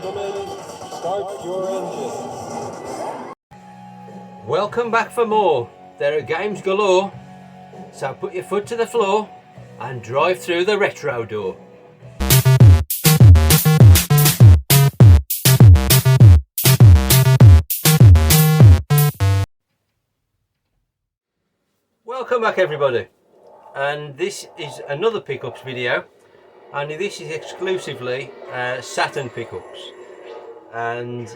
Gentlemen, start your engines. Welcome back for more. There are games galore, so put your foot to the floor and drive through the retro door. Welcome back everybody, and this is another pickups video, and this is exclusively Saturn pickups and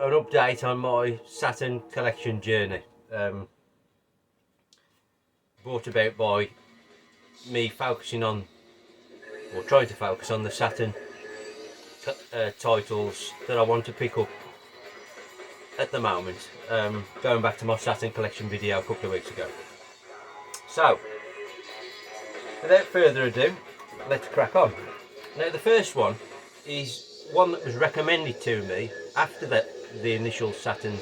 an update on my Saturn collection journey, brought about by me focusing on, or trying to focus on, the Saturn titles that I want to pick up at the moment, going back to my Saturn collection video a couple of weeks ago. So, without further ado, let's crack on. Now the first one is one that was recommended to me after the initial Saturn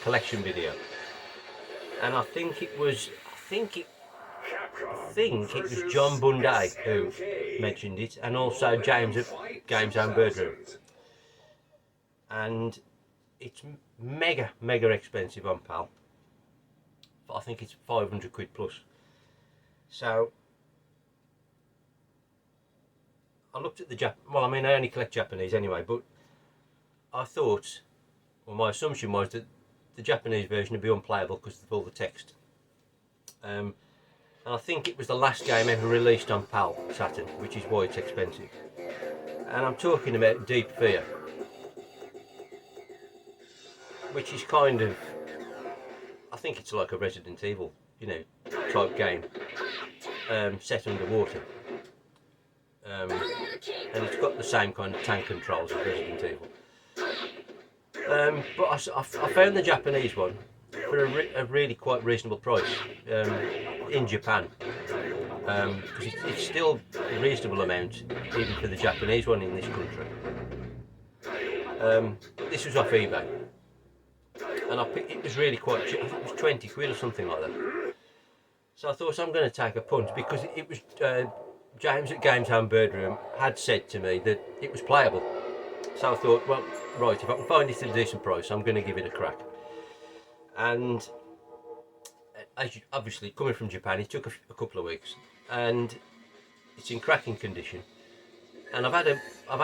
collection video, and I think it was John Bunday who mentioned it, and also James at GAMEZONE BIRDROOM, and it's mega expensive on PAL. I think it's 500 quid plus. So I looked at the well, I mean, I only collect Japanese anyway, but I thought, well, my assumption was that the Japanese version would be unplayable because of all the text. And I think it was the last game ever released on PAL Saturn, which is why it's expensive. And I'm talking about Deep Fear, which is kind of, I think it's like a Resident Evil, type game, set underwater. And it's got the same kind of tank controls as Resident Evil. But I found the Japanese one for a really quite reasonable price in Japan, because it's still a reasonable amount even for the Japanese one in this country. This was off eBay, and it was really quite cheap. I think it was 20 quid or something like that. So I thought, I'm going to take a punt, because it was James at GAMEZONE BIRDROOM had said to me that it was playable. So I thought, well, right, if I can find it at a decent price, I'm going to give it a crack. And obviously, coming from Japan, it took a couple of weeks, and it's in cracking condition. And I've had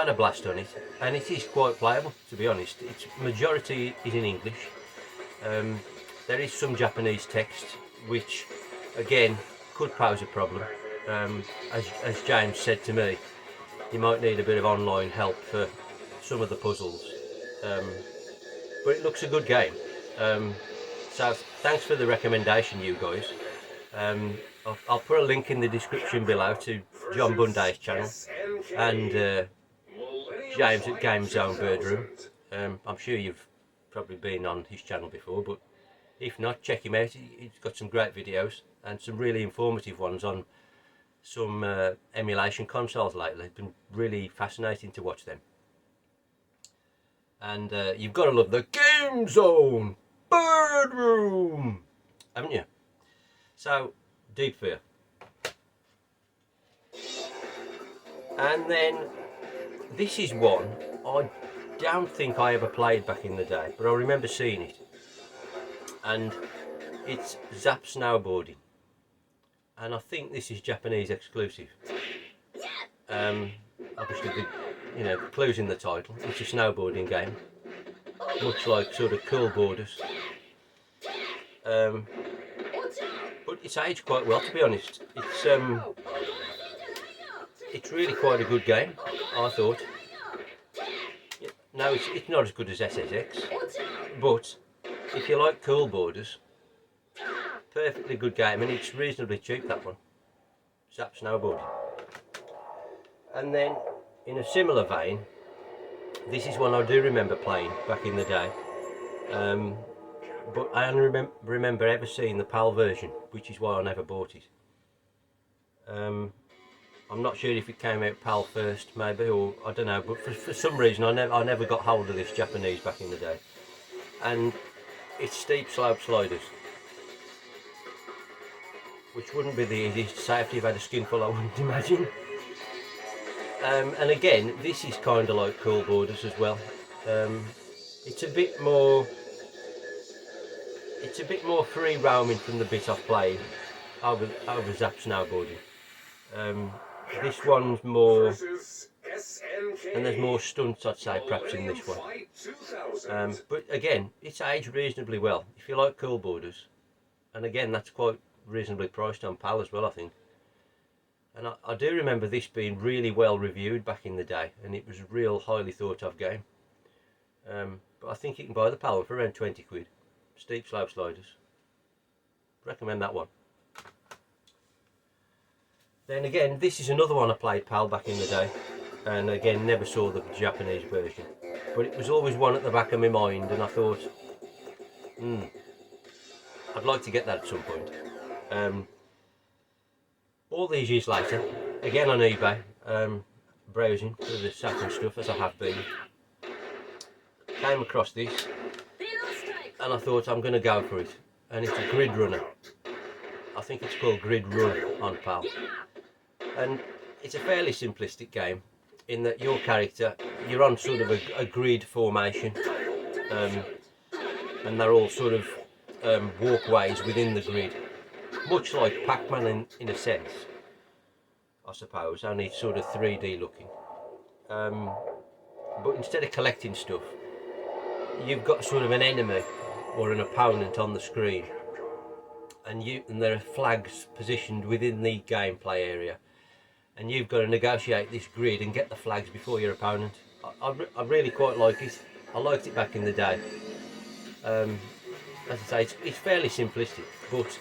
a blast on it, and it is quite playable, to be honest. Its majority is in English. There is some Japanese text, which again could pose a problem. As James said to me, you might need a bit of online help for some of the puzzles, but it looks a good game. So thanks for the recommendation, you guys. I'll put a link in the description below to John Bunday's channel and James at GAMEZONE BIRDROOM. I'm sure you've probably been on his channel before, but if not, check him out. He's got some great videos and some really informative ones on some emulation consoles lately. It's been really fascinating to watch them. And you've got to love the GAMEZONE BIRDROOM, haven't you? So, Deep Fear. And then this is one I don't think I ever played back in the day, but I remember seeing it. And it's Zap Snowboarding. And I think this is Japanese exclusive. Obviously, the clue's in the title. It's a snowboarding game, much like sort of Cool Borders. But it's aged quite well, to be honest. It's really quite a good game, I thought. No, it's not as good as SSX, but if you like Cool Borders, perfectly good game, and it's reasonably cheap, that one. Zap Snowboarding. And then, in a similar vein, this is one I do remember playing back in the day, but I only remember ever seeing the PAL version, which is why I never bought it. I'm not sure if it came out PAL first, maybe, or I don't know, but for some reason I never got hold of this Japanese back in the day. And it's steep slope sliders, which wouldn't be the easiest to say if you've had a skinful, I wouldn't imagine. And again, this is kind of like Cool Borders as well. It's a bit more free roaming from the bit I've played over Zap Snowboarding. This one's more, and there's more stunts, I'd say, perhaps in this one. But again, it's aged reasonably well. If you like Cool Borders, and again, that's quite reasonably priced on PAL as well, I think. And I do remember this being really well reviewed back in the day, and it was a real highly thought of game. But I think you can buy the PAL for around 20 quid. Steep slope sliders. Recommend that one. Then again, this is another one I played PAL back in the day, and again never saw the Japanese version. But it was always one at the back of my mind, and I thought, I'd like to get that at some point. All these years later, again on eBay, browsing for the Saturn stuff as I have been, came across this, and I thought I'm going to go for it. And it's a grid runner. I think it's called Grid Run on PAL. And it's a fairly simplistic game in that your character, you're on sort of a grid formation, and they're all sort of walkways within the grid, much like Pac-Man in a sense, I suppose, only sort of 3D looking. But instead of collecting stuff, you've got sort of an enemy or an opponent on the screen, and there are flags positioned within the gameplay area, and you've got to negotiate this grid and get the flags before your opponent. I really quite like it. I liked it back in the day. As I say, it's fairly simplistic, but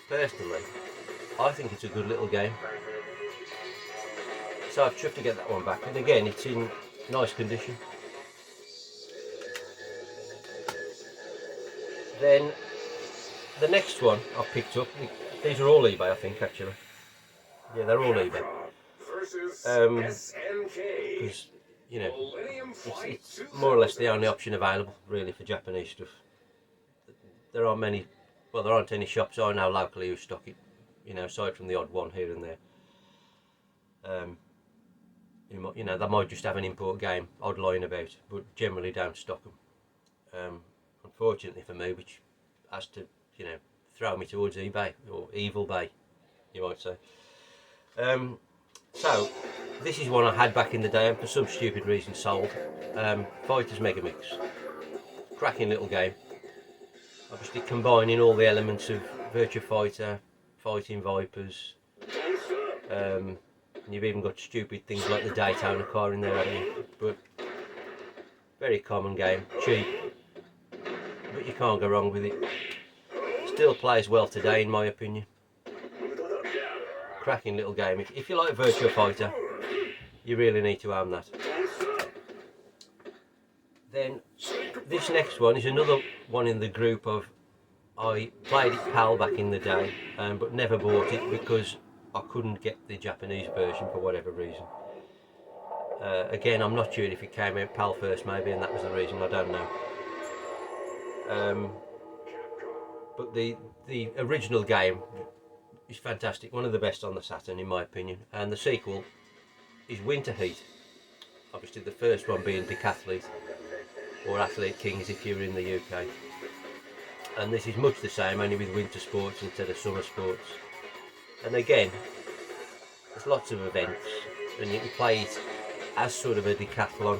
personally I think it's a good little game. So I've tried to get that one back, and again it's in nice condition. Then the next one I've picked up, these are all eBay I think actually. Yeah, they're all eBay. Because, you know, it's more or less the only option available really for Japanese stuff. There aren't many, well there aren't any shops I know locally who stock it, you know, aside from the odd one here and there. You know, they might just have an import game odd lying about, but generally don't stock them. Unfortunately for me, which has to, you know, throw me towards eBay, or Evil Bay, you might say. So, this is one I had back in the day and for some stupid reason sold. Fighters Mega Mix. Cracking little game. Obviously combining all the elements of Virtua Fighter, Fighting Vipers. And you've even got stupid things like the Daytona car in there, haven't you? But very common game, cheap. But you can't go wrong with it. Still plays well today in my opinion. Cracking little game. If you like Virtua Fighter, you really need to own that. Then this next one is another one in the group of, I played it PAL back in the day, but never bought it because I couldn't get the Japanese version for whatever reason. Again, I'm not sure if it came out PAL first maybe and that was the reason, I don't know. But the original game is fantastic, one of the best on the Saturn in my opinion, and the sequel is Winter Heat. Obviously the first one being Decathlete, or Athlete Kings if you're in the UK. And this is much the same, only with winter sports instead of summer sports. And again, there's lots of events, and you can play it as sort of a decathlon,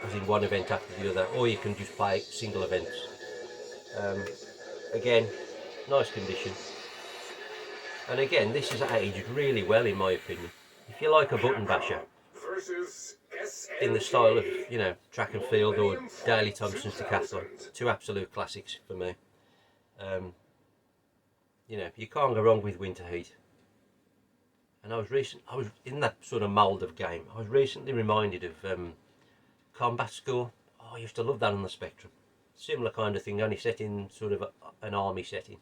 as in one event after the other, or you can just play single events. Again, nice condition. And again, this is aged really well in my opinion. If you like a button basher, in the style of, you know, Track and Field or Daley Thompson's Decathlon, two absolute classics for me. You know, you can't go wrong with Winter Heat. And I was in that sort of mould of game. I was recently reminded of Combat School. Oh, I used to love that on the Spectrum. Similar kind of thing, only set in sort of an army setting.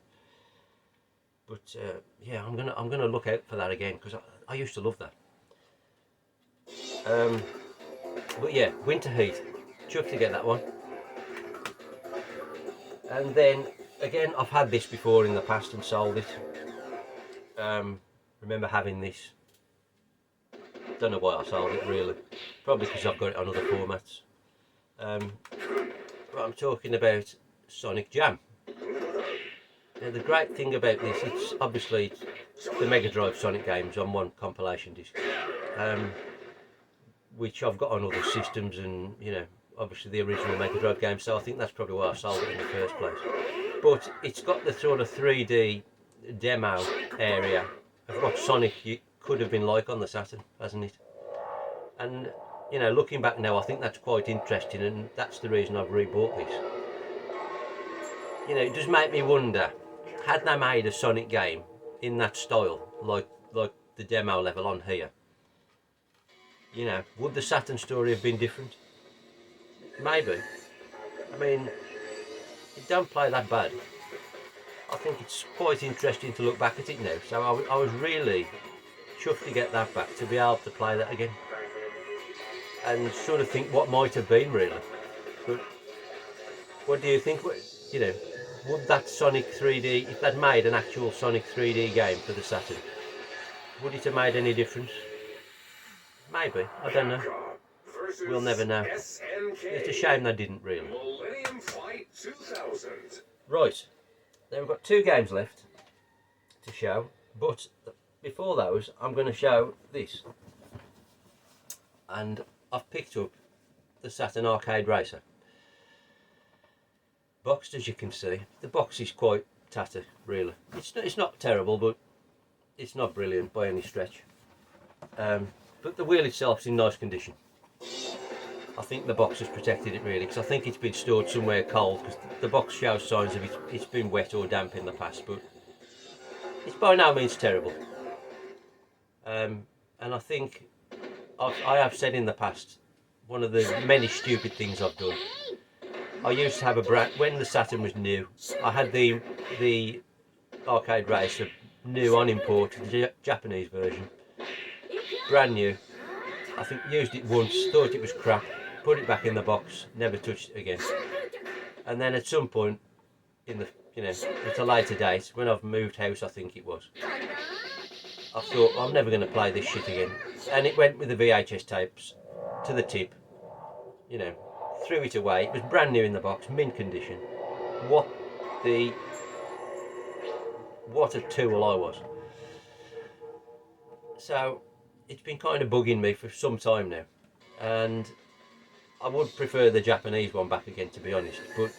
But yeah, I'm gonna look out for that again because I used to love that. But yeah, Winter Heat, chuffed to get that one. And then again, I've had this before in the past and sold it. Remember having this don't know why I sold it really. Probably because I've got it on other formats. But I'm talking about Sonic Jam. Now the great thing about this, it's obviously the Mega Drive Sonic games on one compilation disc, which I've got on other systems, and you know, obviously the original Mega Drive game. So I think that's probably why I sold it in the first place. But it's got the sort of 3D demo area of what Sonic could have been like on the Saturn, hasn't it? And you know, looking back now, I think that's quite interesting, and that's the reason I've rebought this. You know, it does make me wonder, had they made a Sonic game in that style, like the demo level on here, you know, would the Saturn story have been different? Maybe. I mean, it don't play that bad. I think it's quite interesting to look back at it now. So I was really chuffed to get that back, to be able to play that again. And sort of think what might have been really. But what do you think? You know, would that Sonic 3D, if they'd made an actual Sonic 3D game for the Saturn, would it have made any difference? Maybe, I don't know. We'll never know. It's a shame they didn't really. Right, now we've got 2 games left to show, but before those I'm going to show this. And I've picked up the Saturn Arcade Racer. Boxed, as you can see. The box is quite tatty, really. It's not terrible, but it's not brilliant by any stretch. But the wheel itself is in nice condition. I think the box has protected it really, because I think it's been stored somewhere cold, because the box shows signs of it's been wet or damp in the past, but it's by no means terrible. And I think I have said in the past, one of the many stupid things I've done, I used to have a brand, when the Saturn was new, I had the Arcade Racer new on import, the Japanese version, brand new. I think used it once, thought it was crap, put it back in the box, never touched it again. And then at some point, in the, you know, at a later date, when I've moved house, I think it was, I thought, I'm never going to play this shit again. And it went with the VHS tapes to the tip, you know, threw it away. It was brand new in the box, mint condition. What a tool I was. So it's been kind of bugging me for some time now, and I would prefer the Japanese one back again, to be honest, but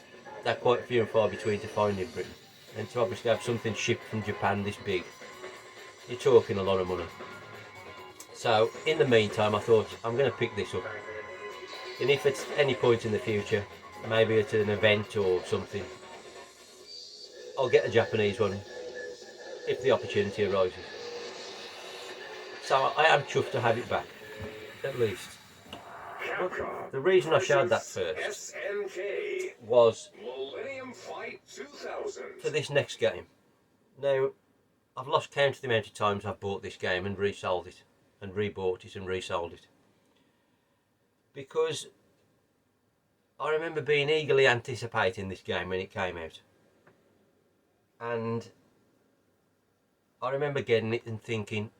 they're quite few and far between to find in Britain, and to obviously have something shipped from Japan this big, you're talking a lot of money. So in the meantime, I thought I'm going to pick this up, and if at any point in the future, maybe at an event or something, I'll get a Japanese one if the opportunity arises. So I am chuffed to have it back, at least. But the reason I showed that first was for this next game. Now, I've lost count of the amount of times I've bought this game and resold it, and rebought it and resold it. Because I remember being eagerly anticipating this game when it came out. And I remember getting it and thinking,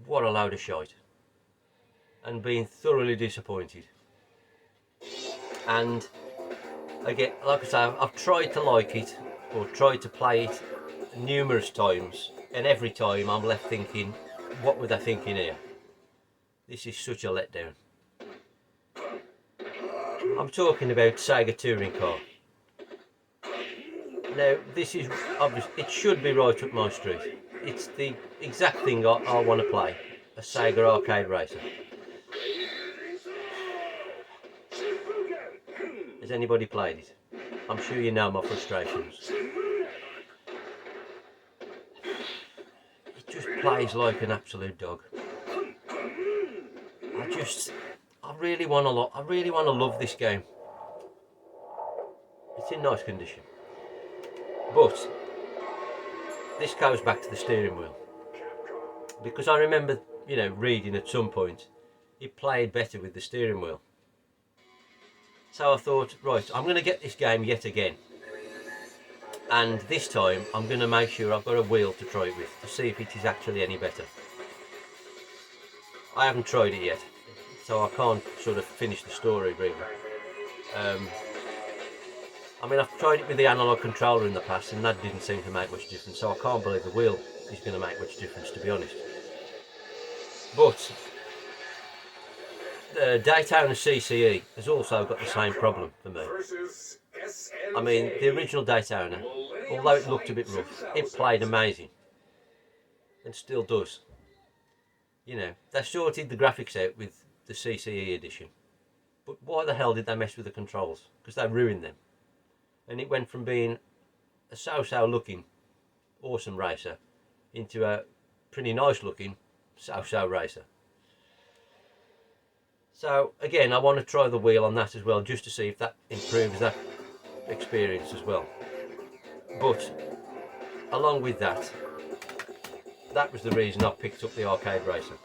what a load of shite, and being thoroughly disappointed. And again, like I say, I've tried to like it, or tried to play it numerous times, and every time I'm left thinking, what were they thinking here? This is such a letdown. I'm talking about Saga Touring Car. Now, this is obvious, it should be right up my street. It's the exact thing I want to play, a Sega Arcade Racer. Has anybody played it? I'm sure you know my frustrations. It just plays like an absolute dog. I really want to love this game. It's in nice condition. But this goes back to the steering wheel, because I remember, you know, reading at some point it played better with the steering wheel. So I thought, right, I'm going to get this game yet again, and this time I'm going to make sure I've got a wheel to try it with, to see if it is actually any better. I haven't tried it yet, so I can't sort of finish the story really. I mean, I've tried it with the analog controller in the past and that didn't seem to make much difference, so I can't believe the wheel is going to make much difference, to be honest. But the Daytona CCE has also got the same problem for me. I mean, the original Daytona, although it looked a bit rough, it played amazing. And still does. You know, they sorted the graphics out with the CCE edition. But why the hell did they mess with the controls? Because they ruined them. And it went from being a so-so looking awesome racer into a pretty nice looking so-so racer. So again, I want to try the wheel on that as well, just to see if that improves that experience as well. But along with that, that was the reason I picked up the arcade racer.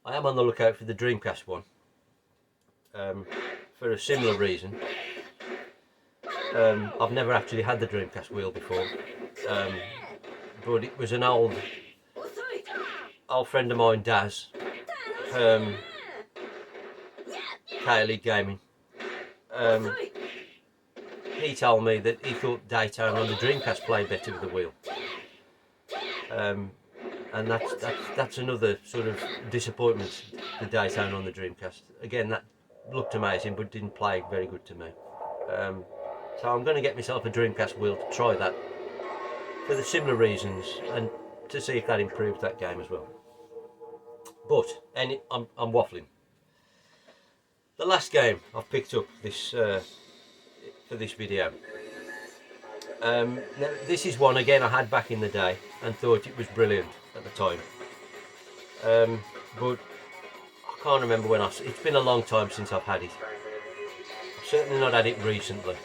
I am on the lookout for the Dreamcast one, for a similar reason. I've never actually had the Dreamcast wheel before, but it was an old friend of mine, Daz, KAYLIED Gaming. He told me that he thought Daytona on the Dreamcast played better with the wheel. And that's another sort of disappointment, the Daytona on the Dreamcast. Again, that looked amazing but didn't play very good to me. So I'm going to get myself a Dreamcast wheel to try that for the similar reasons and to see if that improves that game as well. But I'm waffling. The last game I've picked up this for this video. Now, this is one again I had back in the day and thought it was brilliant at the time. But I can't remember when it's been a long time since I've had it. I've certainly not had it recently.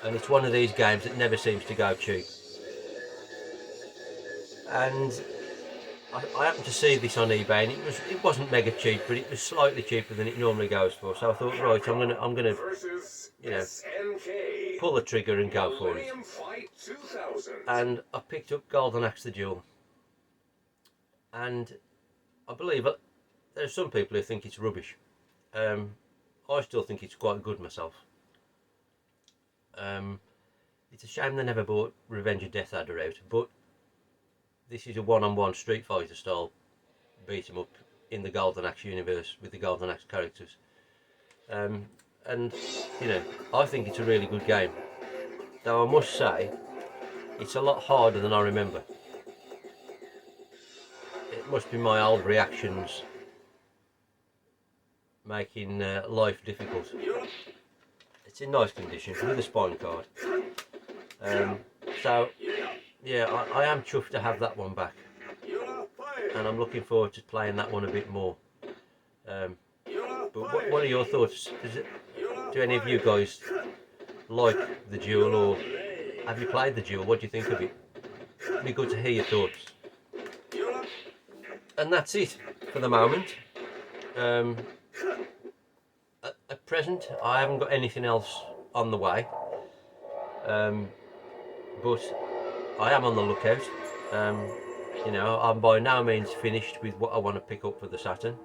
And it's one of these games that never seems to go cheap. And I happened to see this on eBay, and it wasn't mega cheap, but it was slightly cheaper than it normally goes for. So I thought, right, I'm gonna, you know, pull the trigger and go for it. And I picked up Golden Axe the Duel, and I believe there are some people who think it's rubbish. I still think it's quite good myself. It's a shame they never bought Revenge of Death Adder out, but this is a one-on-one Street Fighter style beat 'em up in the Golden Axe universe with the Golden Axe characters. And you know, I think it's a really good game. Though I must say, it's a lot harder than I remember. It must be my old reactions making life difficult. It's in nice condition with a spine card. So yeah, I am chuffed to have that one back, and I'm looking forward to playing that one a bit more. But what are your thoughts? Do any of you guys like the Duel, or have you played the Duel? What do you think of it? It'd be good to hear your thoughts. And that's it for the moment. At present, I haven't got anything else on the way, but I am on the lookout. You know, I'm by no means finished with what I want to pick up for the Saturn.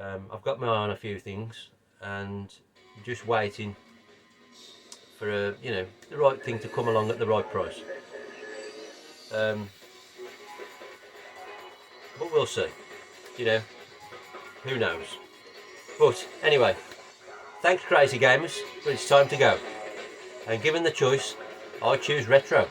I've got my eye on a few things and just waiting for you know, the right thing to come along at the right price. But we'll see. You know, who knows? But anyway, thanks Crazy Gamers, but it's time to go. And given the choice, I choose retro.